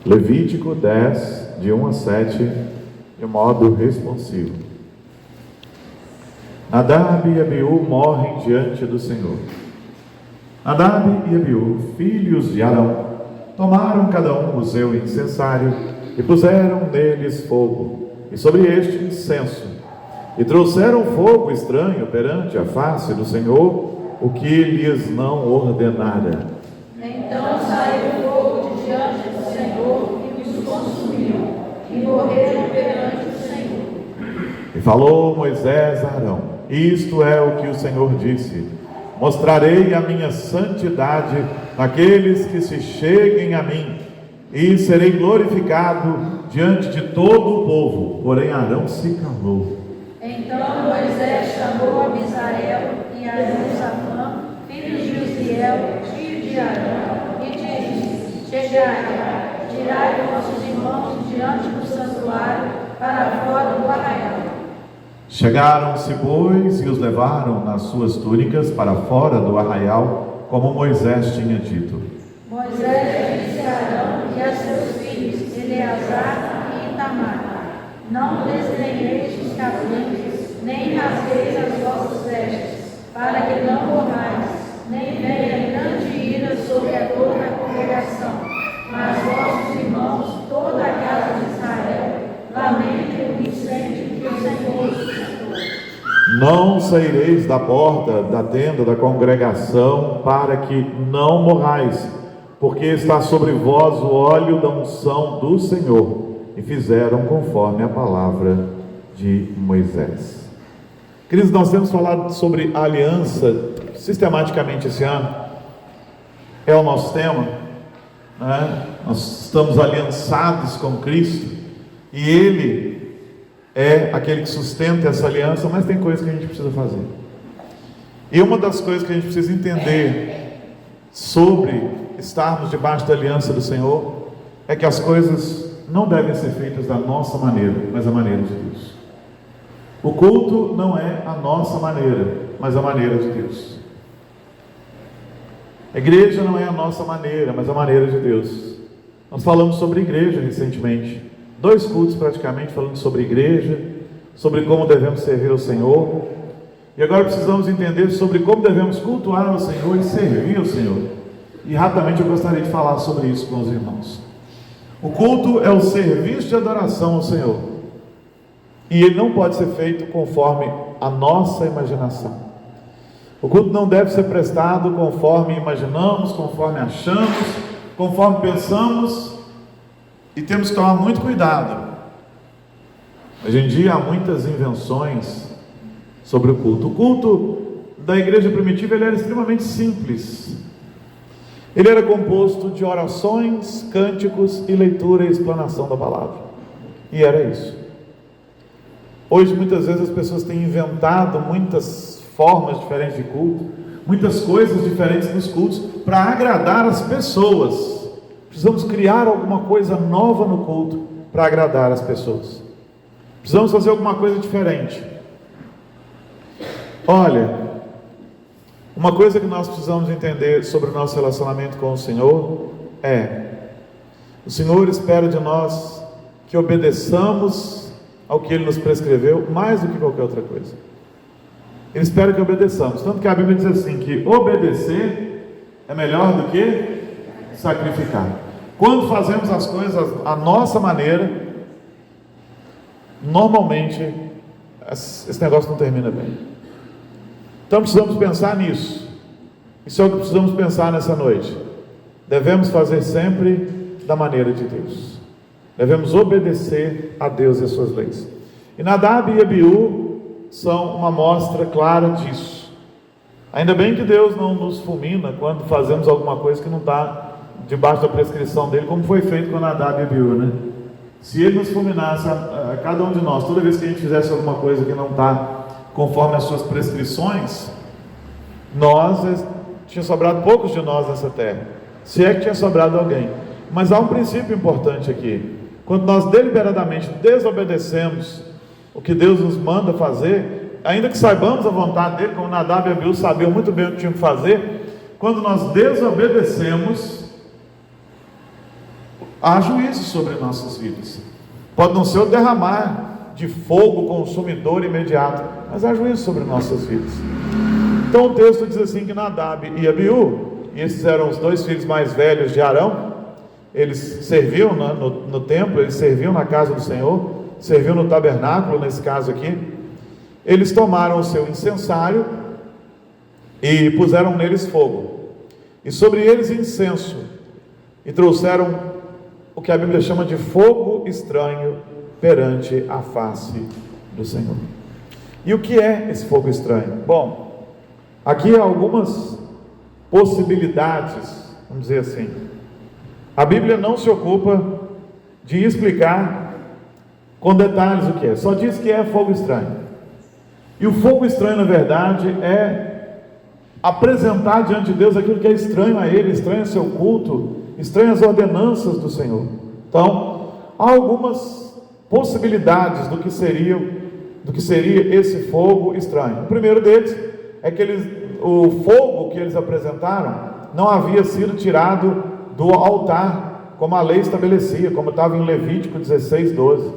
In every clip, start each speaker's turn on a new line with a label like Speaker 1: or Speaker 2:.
Speaker 1: Levítico 10, de 1 a 7, de modo responsivo. Nadab e Abiú morrem diante do Senhor. Nadab e Abiú, filhos de Arão, tomaram cada um o seu incensário e puseram neles fogo, e sobre este incenso, e trouxeram fogo estranho perante a face do Senhor, o que lhes não ordenara.
Speaker 2: Então saiu fogo de diante do Senhor e os consumiu, e morreram perante o Senhor.
Speaker 1: E falou Moisés a Arão: isto é o que o Senhor disse: mostrarei a minha santidade naqueles que se cheguem a mim, e serei glorificado diante de todo o povo. Porém Arão se calou.
Speaker 2: Então Moisés chamou a Misael e a Josafã, filhos de Uziel, filho de Arão, e disse: chegai, tirai vossos irmãos diante do santuário para fora do arraial.
Speaker 1: Chegaram-se, pois, e os levaram nas suas túnicas para fora do arraial, como Moisés tinha dito.
Speaker 2: Moisés disse a Arão e a seus filhos, Eleazar e Itamar: não desdenheis os cabritos, nem rasgueis as vossas vestes, para que não morrais, nem venha grande ira sobre a toda a congregação. Mas vossos irmãos, toda a casa de Israel, lamentem o incêndio que o Senhor suscitou.
Speaker 1: Não saireis da porta da tenda da congregação, para que não morrais, porque está sobre vós o óleo da unção do Senhor. E fizeram conforme a palavra de Moisés. Queridos, nós temos falado sobre a aliança sistematicamente esse ano. É o nosso tema, né? Nós estamos aliançados com Cristo, e Ele é aquele que sustenta essa aliança, mas tem coisas que a gente precisa fazer. E uma das coisas que a gente precisa entender sobre estarmos debaixo da aliança do Senhor é que as coisas não devem ser feitas da nossa maneira, mas da maneira de Deus. O culto não é a nossa maneira, mas a maneira de Deus. A igreja não é a nossa maneira, mas a maneira de Deus. Nós falamos sobre igreja recentemente, 2 cultos praticamente falando sobre igreja, sobre como devemos servir ao Senhor. E agora precisamos entender sobre como devemos cultuar ao Senhor e servir ao Senhor. E rapidamente eu gostaria de falar sobre isso com os irmãos. O culto é o serviço de adoração ao Senhor, e ele não pode ser feito conforme a nossa imaginação. O culto não deve ser prestado conforme imaginamos, conforme achamos, conforme pensamos, e temos que tomar muito cuidado. Hoje em dia há muitas invenções sobre o culto. O culto da igreja primitiva ele era extremamente simples. Ele era composto de orações, cânticos e leitura e explanação da palavra. E era isso. Hoje muitas vezes as pessoas têm inventado muitas formas diferentes de culto, muitas coisas diferentes nos cultos, para agradar as pessoas. Precisamos criar alguma coisa nova no culto para agradar as pessoas. Precisamos fazer alguma coisa diferente. Olha, uma coisa que nós precisamos entender sobre o nosso relacionamento com o Senhor é: o Senhor espera de nós que obedeçamos ao que Ele nos prescreveu mais do que qualquer outra coisa. Ele espera que obedeçamos, tanto que a Bíblia diz assim, que obedecer é melhor do que sacrificar. Quando fazemos as coisas à nossa maneira, normalmente esse negócio não termina bem. Então precisamos pensar nisso. Isso é o que precisamos pensar nessa noite. Devemos fazer sempre da maneira de Deus. Devemos obedecer a Deus e as suas leis. E Nadab e Abiú são uma mostra clara disso. Ainda bem que Deus não nos fulmina quando fazemos alguma coisa que não está debaixo da prescrição dele, como foi feito com Nadab e Abiú, né? Se ele nos fulminasse a cada um de nós, toda vez que a gente fizesse alguma coisa que não está conforme as suas prescrições, tinha sobrado poucos de nós nessa terra, se é que tinha sobrado alguém. Mas há um princípio importante aqui: quando nós deliberadamente desobedecemos o que Deus nos manda fazer, ainda que saibamos a vontade dele, como Nadab e Abiú sabiam muito bem o que tinham que fazer, quando nós desobedecemos, há juízo sobre nossas vidas. Pode não ser o derramar de fogo consumidor imediato, mas há juízo sobre nossas vidas. Então o texto diz assim que Nadab e Abiú, e esses eram os 2 filhos mais velhos de Arão, eles serviam no templo, eles serviam na casa do Senhor, serviam no tabernáculo, nesse caso aqui. Eles tomaram o seu incensário e puseram neles fogo, e sobre eles incenso, e trouxeram o que a Bíblia chama de fogo estranho perante a face do Senhor. E o que é esse fogo estranho? Bom, aqui há algumas possibilidades, vamos dizer assim. A Bíblia não se ocupa de explicar com detalhes o que é, só diz que é fogo estranho. E o fogo estranho, na verdade, é apresentar diante de Deus aquilo que é estranho a Ele, estranho ao seu culto, estranho às ordenanças do Senhor. Então, há algumas possibilidades do que seria esse fogo estranho. O primeiro deles é que o fogo que eles apresentaram não havia sido tirado do altar, como a lei estabelecia, como estava em Levítico 16:12.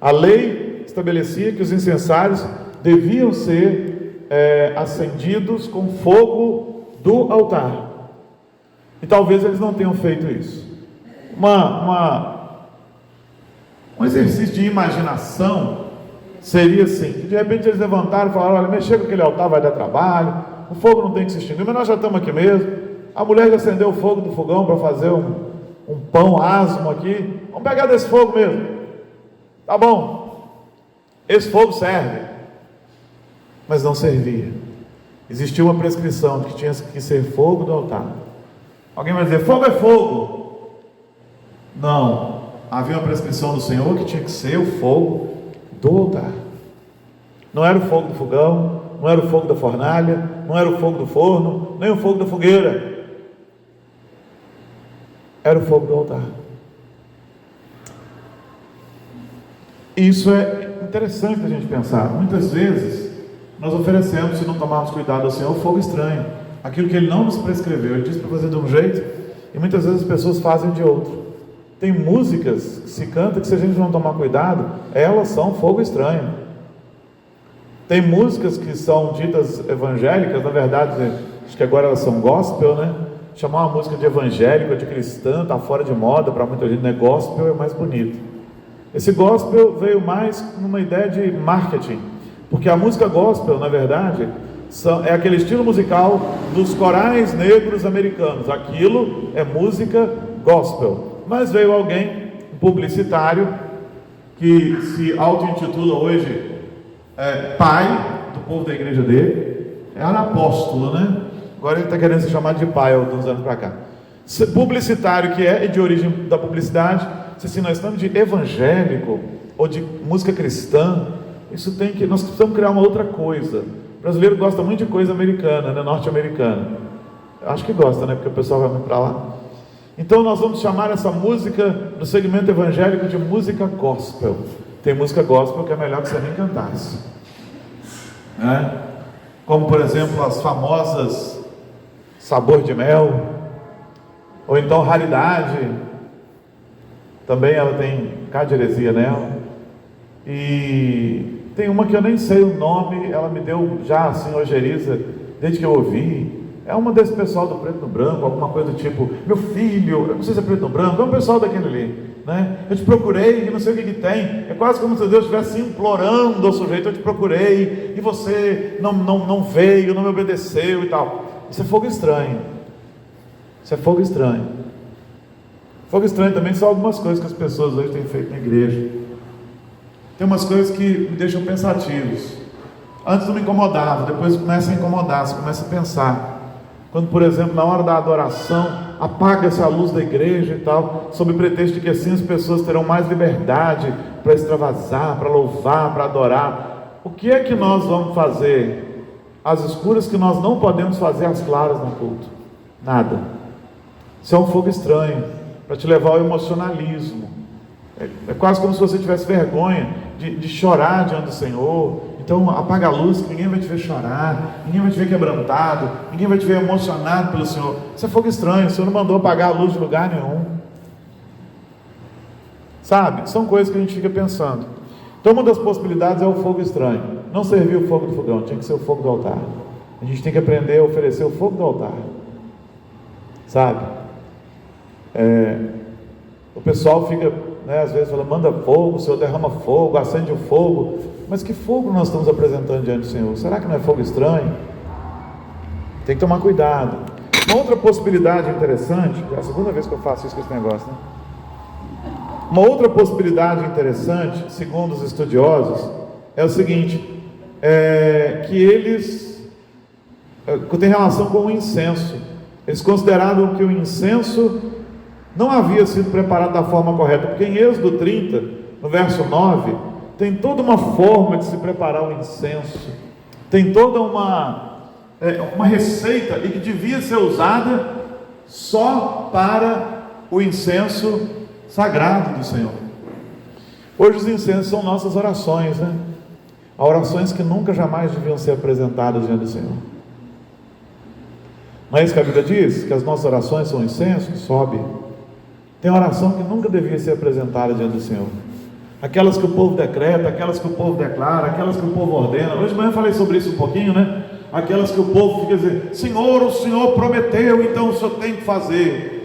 Speaker 1: A lei estabelecia que os incensários deviam ser acendidos com fogo do altar. E talvez eles não tenham feito isso. Um exercício de imaginação seria assim, que de repente eles levantaram e falaram: olha, mexer com aquele altar vai dar trabalho, o fogo não tem que se extinguir, mas nós já estamos aqui mesmo, a mulher já acendeu o fogo do fogão para fazer um pão asmo aqui, vamos pegar desse fogo mesmo, tá bom, esse fogo serve. Mas não servia. Existia uma prescrição de que tinha que ser fogo do altar. Alguém vai dizer: fogo é fogo. Não, havia uma prescrição do Senhor que tinha que ser o fogo do altar. Não era o fogo do fogão, não era o fogo da fornalha, não era o fogo do forno, nem o fogo da fogueira. Era o fogo do altar. Isso é interessante a gente pensar. Muitas vezes nós oferecemos, se não tomarmos cuidado ao Senhor, fogo estranho, aquilo que Ele não nos prescreveu. Ele disse para fazer de um jeito, e muitas vezes as pessoas fazem de outro. Tem músicas que se canta que, se a gente não tomar cuidado, elas são fogo estranho. Tem músicas que são ditas evangélicas, na verdade, acho que agora elas são gospel, né? Chamar uma música de evangélico, de cristã, está fora de moda para muita gente, né? Gospel é mais bonito. Esse gospel veio mais numa ideia de marketing, porque a música gospel, na verdade, é aquele estilo musical dos corais negros americanos. Aquilo é música gospel. Mas veio alguém, um publicitário, que se auto-intitula hoje pai do povo da igreja dele, era apóstolo, né? Agora ele está querendo se chamar de pai há uns anos para cá. Publicitário que é de origem da publicidade, se assim, nós estamos de evangélico ou de música cristã, nós precisamos criar uma outra coisa. O brasileiro gosta muito de coisa americana, né? Norte-americana. Acho que gosta, né? Porque o pessoal vai muito para lá. Então nós vamos chamar essa música do segmento evangélico de música gospel. Tem música gospel que é melhor que você nem cantasse, né? Como por exemplo as famosas Sabor de Mel, ou então Raridade. Também ela tem cá de heresia nela. E tem uma que eu nem sei o nome, ela me deu já assim ojeriza desde que eu ouvi. É uma desse pessoal do preto no branco, alguma coisa do tipo: meu filho, eu não sei se é preto no branco, é um pessoal daquele ali, né? Eu te procurei e não sei o que tem. É quase como se Deus estivesse implorando ao sujeito: eu te procurei e você não veio, não me obedeceu e tal. Isso é fogo estranho. Isso é fogo estranho. Fogo estranho também são algumas coisas que as pessoas hoje têm feito na igreja. Tem umas coisas que me deixam pensativos. Antes não me incomodava, depois começa a incomodar, você começa a pensar. Quando, por exemplo, na hora da adoração, apaga-se a luz da igreja e tal, sob pretexto de que assim as pessoas terão mais liberdade para extravasar, para louvar, para adorar. O que é que nós vamos fazer às escuras que nós não podemos fazer às claras no culto? Nada. Isso é um fogo estranho, para te levar ao emocionalismo. É quase como se você tivesse vergonha de chorar diante do Senhor. Então apaga a luz, que ninguém vai te ver chorar, ninguém vai te ver quebrantado, ninguém vai te ver emocionado pelo Senhor. Isso é fogo estranho. O Senhor não mandou apagar a luz de lugar nenhum. Sabe? São coisas que a gente fica pensando. Então uma das possibilidades é o fogo estranho. Não servir o fogo do fogão, tinha que ser o fogo do altar. A gente tem que aprender a oferecer o fogo do altar. Sabe? O pessoal fica, às vezes fala, manda fogo, o Senhor derrama fogo, acende o fogo. Mas que fogo nós estamos apresentando diante do Senhor? Será que não é fogo estranho? Tem que tomar cuidado. Uma outra possibilidade interessante, é a segunda vez que eu faço isso com esse negócio, né? Uma outra possibilidade interessante, segundo os estudiosos, é o seguinte, que eles tem relação com o incenso. Eles consideraram que o incenso não havia sido preparado da forma correta, porque em Êxodo 30, no verso 9, tem toda uma forma de se preparar o incenso, tem toda uma receita, e que devia ser usada só para o incenso sagrado do Senhor. Hoje os incensos são nossas orações, né? Orações que nunca jamais deviam ser apresentadas diante do Senhor. Não é isso que a Bíblia diz? Que as nossas orações são incenso que sobe. Tem oração que nunca devia ser apresentada diante do Senhor. Aquelas que o povo decreta, aquelas que o povo declara, aquelas que o povo ordena. Hoje de manhã eu falei sobre isso um pouquinho, né? Aquelas que o povo fica dizendo, Senhor, o Senhor prometeu, então o Senhor tem que fazer.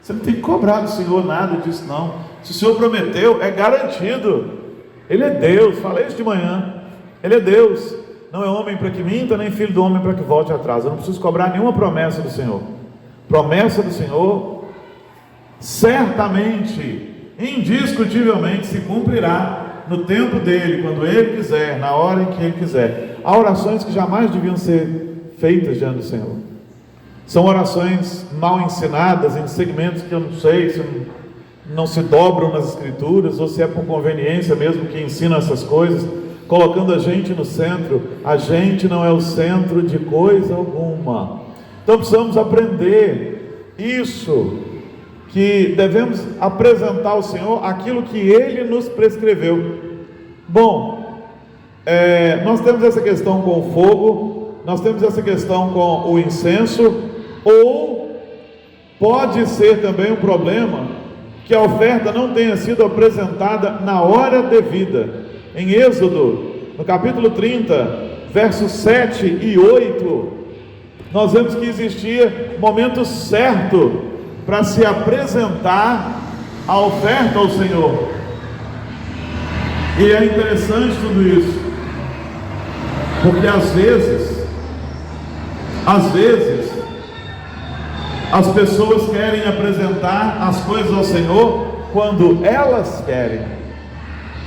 Speaker 1: Você não tem que cobrar do Senhor nada disso, não. Se o Senhor prometeu, é garantido. Ele é Deus, falei isso de manhã. Ele é Deus, não é homem para que minta, nem filho do homem para que volte atrás. Eu não preciso cobrar nenhuma promessa do Senhor. Promessa do Senhor, certamente, indiscutivelmente, se cumprirá no tempo dele, quando ele quiser, na hora em que ele quiser. Há orações que jamais deviam ser feitas diante do Senhor. São orações mal ensinadas, em segmentos que eu não sei se não se dobram nas Escrituras, ou se é por conveniência mesmo que ensinam essas coisas, colocando a gente no centro. A gente não é o centro de coisa alguma. Então precisamos aprender isso, que devemos apresentar ao Senhor aquilo que Ele nos prescreveu. Bom, nós temos essa questão com o fogo, nós temos essa questão com o incenso. Ou pode ser também um problema que a oferta não tenha sido apresentada na hora devida. Em Êxodo, no capítulo 30, versos 7 e 8, nós vemos que existia momento certo para se apresentar a oferta ao Senhor. E é interessante tudo isso, porque às vezes as pessoas querem apresentar as coisas ao Senhor quando elas querem.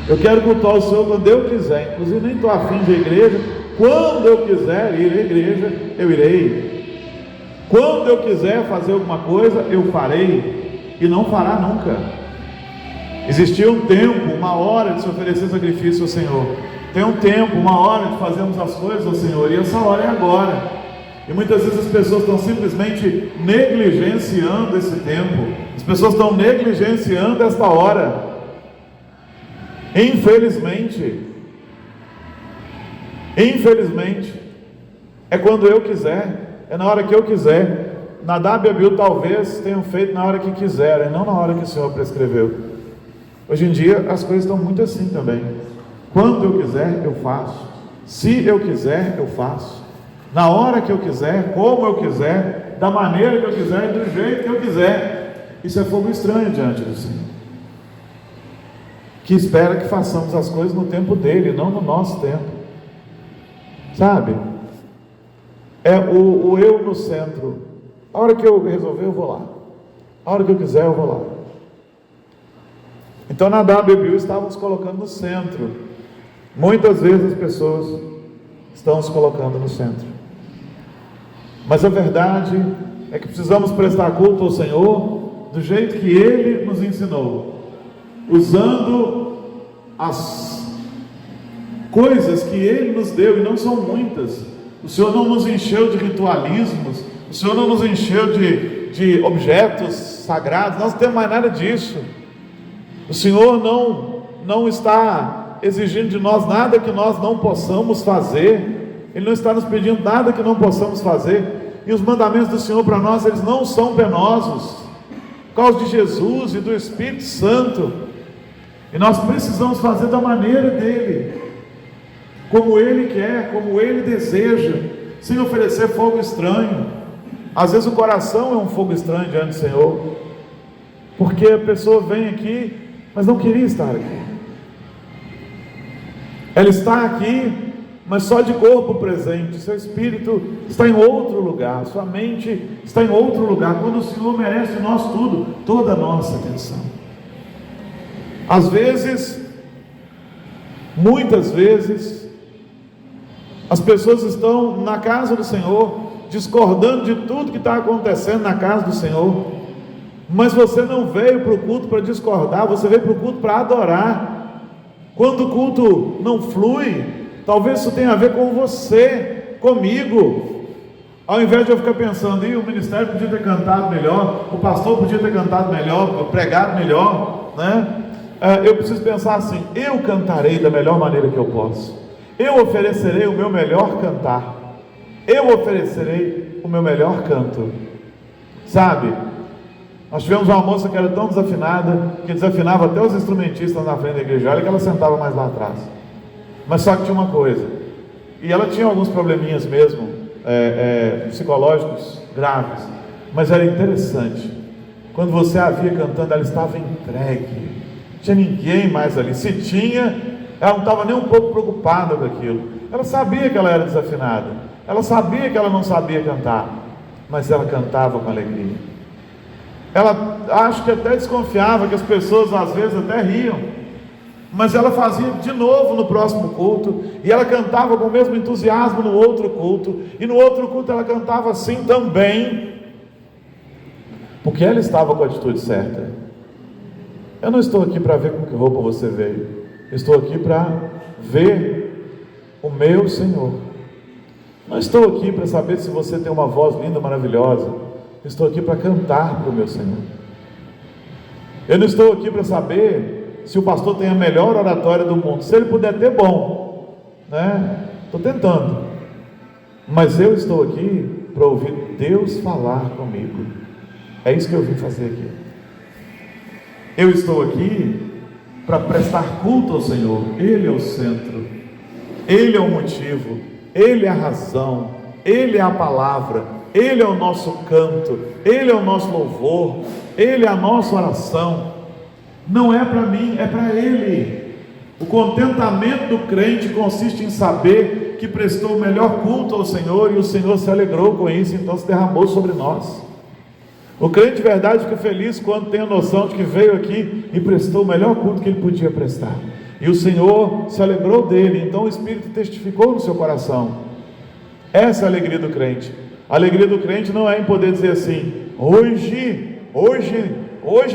Speaker 1: Eu quero cultuar o Senhor quando eu quiser. Inclusive nem estou afim de igreja. Quando eu quiser ir à igreja, eu irei. Quando eu quiser fazer alguma coisa, eu farei. E não fará nunca. Existia um tempo, uma hora de se oferecer sacrifício ao Senhor. Tem um tempo, uma hora de fazermos as coisas ao Senhor. E essa hora é agora. E muitas vezes as pessoas estão simplesmente negligenciando esse tempo. As pessoas estão negligenciando esta hora. Infelizmente, é quando eu quiser, é na hora que eu quiser. Nadab e Abiú talvez tenham feito na hora que quiserem, não na hora que o Senhor prescreveu. Hoje em dia as coisas estão muito assim também. Quando eu quiser, eu faço. Se eu quiser, eu faço. Na hora que eu quiser, como eu quiser, da maneira que eu quiser, do jeito que eu quiser. Isso é fogo estranho diante do Senhor, que espera que façamos as coisas no tempo dele, não no nosso tempo. Sabe? É o eu no centro. A hora que eu resolver, eu vou lá. A hora que eu quiser, eu vou lá. Então Nadab e Abiú estavam se colocando no centro. Muitas vezes as pessoas estão se colocando no centro. Mas a verdade é que precisamos prestar culto ao Senhor do jeito que Ele nos ensinou, usando as coisas que Ele nos deu, e não são muitas. O Senhor não nos encheu de ritualismos, o Senhor não nos encheu de objetos sagrados, nós não temos mais nada disso. O Senhor não está exigindo de nós nada que nós não possamos fazer. Ele não está nos pedindo nada que não possamos fazer. E os mandamentos do Senhor para nós, eles não são penosos. Por causa de Jesus e do Espírito Santo, E nós precisamos fazer da maneira dele, como ele quer, como ele deseja, sem oferecer fogo estranho. Às vezes o coração é um fogo estranho diante do Senhor, porque a pessoa vem aqui, mas não queria estar aqui. Ela está aqui, mas só de corpo presente. Seu espírito está em outro lugar, sua mente está em outro lugar, quando o Senhor merece de nós tudo, toda a nossa atenção. Às vezes, muitas vezes, as pessoas estão na casa do Senhor, discordando de tudo que está acontecendo na casa do Senhor, mas você não veio para o culto para discordar, você veio para o culto para adorar. Quando o culto não flui, talvez isso tenha a ver com você, comigo. Ao invés de eu ficar pensando, o ministério podia ter cantado melhor, o pastor podia ter cantado melhor, pregado melhor, né? Eu preciso pensar assim: eu cantarei da melhor maneira que eu posso, eu oferecerei o meu melhor cantar, eu oferecerei o meu melhor canto. Sabe, nós tivemos uma moça que era tão desafinada, que desafinava até os instrumentistas na frente da igreja. Olha que ela sentava mais lá atrás, mas só que tinha uma coisa, e ela tinha alguns probleminhas mesmo, psicológicos graves, mas era interessante, quando você a via cantando, ela estava entregue, não tinha ninguém mais ali. Se tinha, ela não estava nem um pouco preocupada com aquilo. Ela sabia que ela era desafinada, ela sabia que ela não sabia cantar, mas ela cantava com alegria. Ela acho que até desconfiava que as pessoas às vezes até riam, mas ela fazia de novo no próximo culto, e ela cantava com o mesmo entusiasmo no outro culto, e no outro culto ela cantava assim também, porque ela estava com a atitude certa. Eu não estou aqui para ver com que roupa você veio, eu estou aqui para ver o meu Senhor. Não estou aqui para saber se você tem uma voz linda, maravilhosa. Eu estou aqui para cantar para o meu Senhor. Eu não estou aqui para saber se o pastor tem a melhor oratória do mundo. Se ele puder ter, bom, né? Estou tentando, mas eu estou aqui para ouvir Deus falar comigo. É isso que eu vim fazer aqui. Eu estou aqui para prestar culto ao Senhor. Ele é o centro, Ele é o motivo, Ele é a razão, Ele é a palavra, Ele é o nosso canto, Ele é o nosso louvor, Ele é a nossa oração. Não é para mim, é para Ele. O contentamento do crente consiste em saber que prestou o melhor culto ao Senhor, e o Senhor se alegrou com isso, então se derramou sobre nós. O crente de verdade fica feliz quando tem a noção de que veio aqui e prestou o melhor culto que ele podia prestar, e o Senhor se alegrou dele, então o Espírito testificou no seu coração. Essa é a alegria do crente. A alegria do crente não é em poder dizer assim: hoje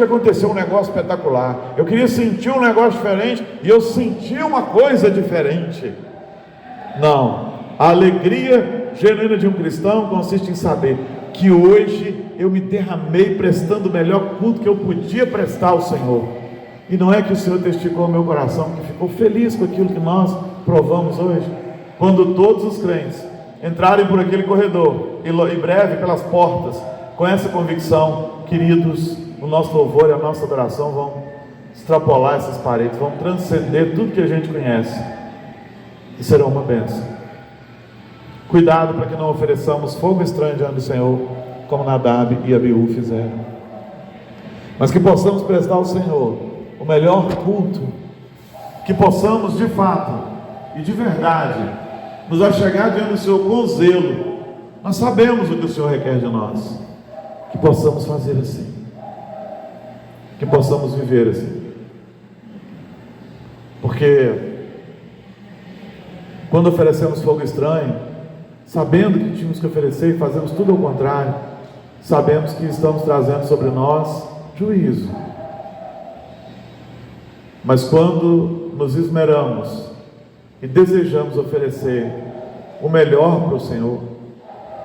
Speaker 1: aconteceu um negócio espetacular, eu queria sentir um negócio diferente, e eu senti uma coisa diferente. Não, a alegria genuína de um cristão consiste em saber que hoje eu me derramei prestando o melhor culto que eu podia prestar ao Senhor. E não é que o Senhor testificou o meu coração, que ficou feliz com aquilo que nós provamos hoje, quando todos os crentes entrarem por aquele corredor, e breve pelas portas, com essa convicção, queridos, o nosso louvor e a nossa adoração vão extrapolar essas paredes, vão transcender tudo que a gente conhece, e serão uma bênção. Cuidado para que não ofereçamos fogo estranho diante do Senhor, como Nadab e Abiú fizeram, mas que possamos prestar ao Senhor o melhor culto, que possamos de fato e de verdade nos achegar diante do Senhor com zelo. Nós sabemos o que o Senhor requer de nós, que possamos fazer assim, que possamos viver assim, porque quando oferecemos fogo estranho, sabendo que tínhamos que oferecer, e fazemos tudo ao contrário, sabemos que estamos trazendo sobre nós juízo. Mas quando nos esmeramos e desejamos oferecer o melhor para o Senhor,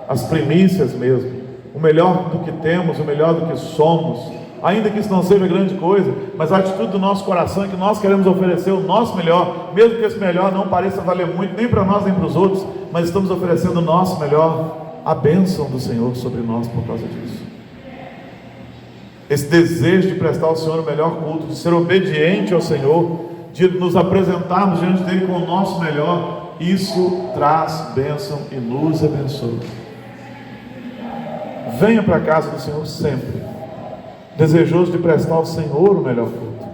Speaker 1: as primícias mesmo, o melhor do que temos, o melhor do que somos, ainda que isso não seja grande coisa, mas a atitude do nosso coração é que nós queremos oferecer o nosso melhor, mesmo que esse melhor não pareça valer muito, nem para nós nem para os outros, mas estamos oferecendo o nosso melhor, a bênção do Senhor sobre nós por causa disso. esse desejo de prestar ao Senhor o melhor culto, de ser obediente ao Senhor, de nos apresentarmos diante dele com o nosso melhor, isso traz bênção e nos abençoa. Venha para a casa do Senhor sempre, desejoso de prestar ao Senhor o melhor culto.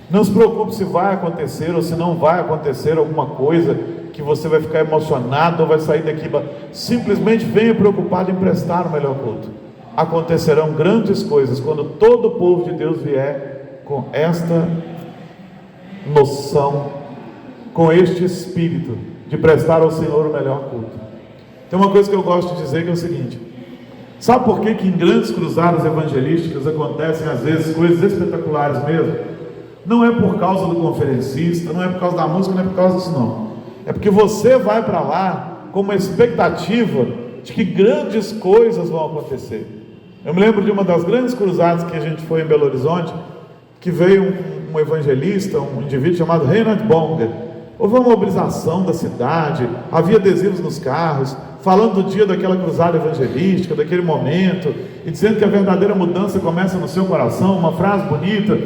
Speaker 1: Não se preocupe se vai acontecer ou se não vai acontecer alguma coisa que você vai ficar emocionado ou vai sair daqui. Simplesmente venha preocupado em prestar o melhor culto. Acontecerão grandes coisas quando todo o povo de Deus vier com esta noção, com este espírito de prestar ao Senhor o melhor culto. Tem uma coisa que eu gosto de dizer, que é o seguinte: sabe por que em grandes cruzadas evangelísticas acontecem às vezes coisas espetaculares mesmo? Não é por causa do conferencista, não é por causa da música, não é por causa disso não. É porque você vai para lá com uma expectativa de que grandes coisas vão acontecer. Eu me lembro de uma das grandes cruzadas que a gente foi em Belo Horizonte, que veio um evangelista, um indivíduo chamado Reinhard Bonner. Houve uma mobilização da cidade, havia adesivos nos carros, falando do dia daquela cruzada evangelística, daquele momento, e dizendo que a verdadeira mudança começa no seu coração, uma frase bonita.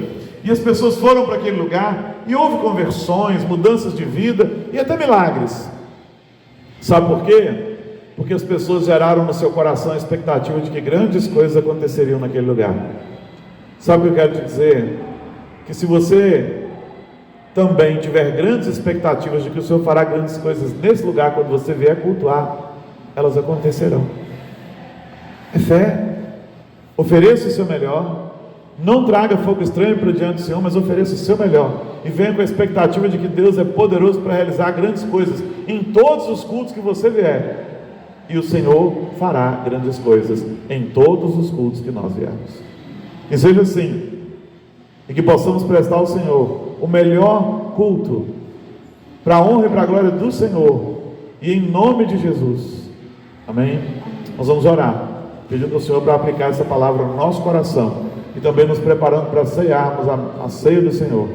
Speaker 1: E as pessoas foram para aquele lugar, e houve conversões, mudanças de vida, e até milagres. Sabe por quê? Porque as pessoas geraram no seu coração a expectativa de que grandes coisas aconteceriam naquele lugar. Sabe o que eu quero te dizer? Que se você também tiver grandes expectativas de que o Senhor fará grandes coisas nesse lugar, quando você vier cultuar, elas acontecerão. É fé. Ofereça o seu melhor. Não traga fogo estranho para diante do Senhor, mas ofereça o seu melhor. E venha com a expectativa de que Deus é poderoso para realizar grandes coisas em todos os cultos que você vier. E o Senhor fará grandes coisas em todos os cultos que nós viermos. Que seja assim. E que possamos prestar ao Senhor o melhor culto, para a honra e para a glória do Senhor. E em nome de Jesus. Amém? Nós vamos orar, pedindo ao Senhor para aplicar essa palavra no nosso coração. E também nos preparando para cearmos a ceia do Senhor.